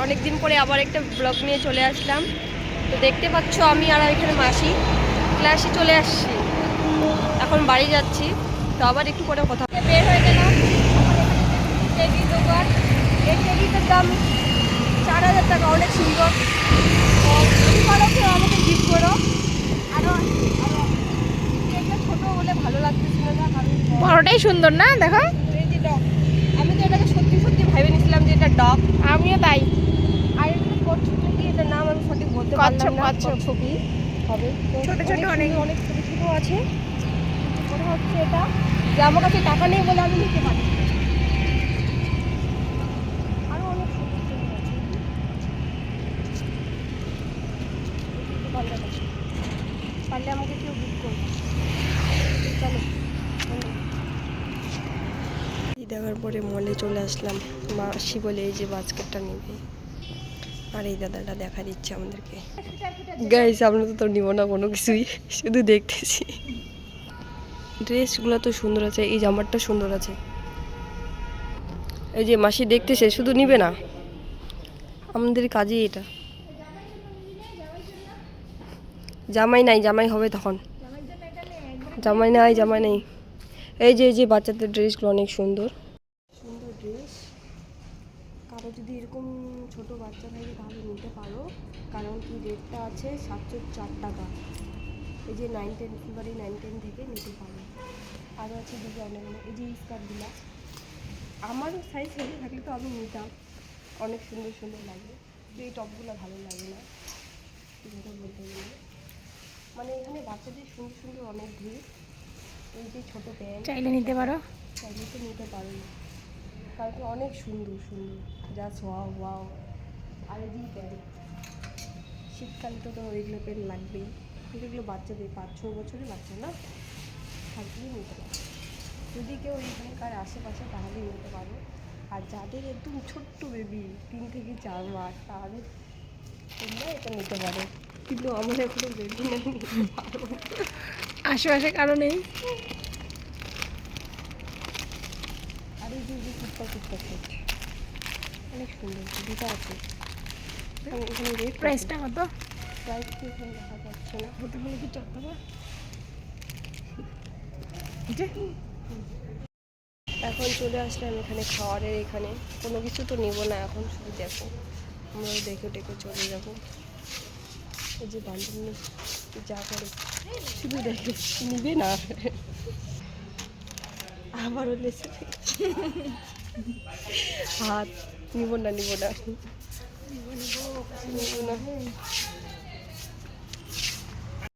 অনেক দিন পরে আবার একটা ব্লগ নিয়ে চলে আসলাম। তো দেখতে পাচ্ছ আমি আর এখানে মাসি ক্লাসে চলে আসছি, এখন বাড়ি যাচ্ছি। তো আবার একটু পরে কথা বের হয়ে গেলাম। টেডির দোকান, এই টেডিটার দাম 4000 টাকা, অনেক সুন্দর। তুমি পারো কেউ আমাকে গিফট করো। আরও এটা ছোটো হলে ভালো লাগতেছিল না, কারণ বড়টাই সুন্দর না দেখো। এই যে ডগ, আমি তো এটাকে সত্যি সত্যি ভেবে নিয়েছিলাম যে এটা ডগ। আমিও তাই। আর এটা কচ্ছপ নাকি, এটার নাম আমি সঠিক বলতে পারলাম না। কচ্ছপই হবে। ছোট ছোট অনেক অনেক ছোটো ছোটো আছে। মনে হচ্ছে এটা যে আমার কাছে টাকা নেই বলে আমি নিতে পারি। আরও অনেক সুন্দর সুন্দর আছে। পারলে আমাকে কেউ বুক করবে। চলো দেখার পরে মলে চলে আসলাম। মাসি বলে এই যে বাস্কেটটা নেবে, আর এই দাদাটা দেখা দিচ্ছে আমাদেরকে। গাইস আমরা তো নিব না কোনো কিছুই, শুধু দেখতেছি। ড্রেসগুলো তো সুন্দর আছে, এই জামাটা সুন্দর আছে। এই যে মাসি দেখতেছে, শুধু নিবে না, আমাদের কাজই এটা। জামাই নাই, জামাই হবে তখন। জামাই নাই, জামাই নেই। এই যে বাচ্চাদের ড্রেসগুলো অনেক সুন্দর সুন্দর ড্রেস। কারো যদি এরকম ছোট বাচ্চা থাকে তাহলে নিতে পারো, কারণ কি রেটটা আছে 704 টাকা। এই যে 9-10 ফেব্রুয়ারি 9-10 থেকে নিতে পারো। আরও আছে ডিজাইনের, এই যে স্কার্টগুলো আমারও সাইজ হেভি থাকলে তো আমি নিতাম, অনেক সুন্দর সুন্দর লাগে। এই টপগুলো ভালো লাগে না যেটা বলতে গেলে। মানে এখানে বাচ্চাদের সুন্দর সুন্দর অনেক ড্রেস। এই যে ছোটো প্যান্ট চাইলে নিতে পারো, চাইলে তো নিতে পারো, কারণ অনেক সুন্দর সুন্দর, জাস্ট ওয়াও ওয়াও। আর এই যে প্যান্ট, শীতকালে তো এগুলো প্যান্ট লাগবেই। এগুলো বাচ্চাদের 5-6 বছরের বাচ্চা না, থাকলেই নিতে পারো। যদি কেউ এখানকার আশেপাশে তাহলে নিতে পারো। আর যাদের একদম ছোট্ট বেবি 3 থেকে 4 মাস, তাহলে তোমরা এটা নিতে পারো। কিন্তু আমার এখনো বেবি নেই, নিতে পারো। আশেপাশে কারো নেই। আর এই যে কুর্তা সেট অনেক সুন্দর, দুটো আছে। এখানে রেট প্রাইসটা কত? প্রাইস কি এখানে দেখা যাচ্ছে না, হতে পারে কি 4 টাকা। এখন চলে আসলাম এখানে খাওয়ারের। এখানে কোনো কিছু তো নেবো না এখন, শুধু দেখো, আমরা দেখে টেকে চলে যাবো। এই যে বান্ধবী যা করে শুধু দেখে, নিবে না আবারও লেসে হাত, নিব না নিব না নিব না।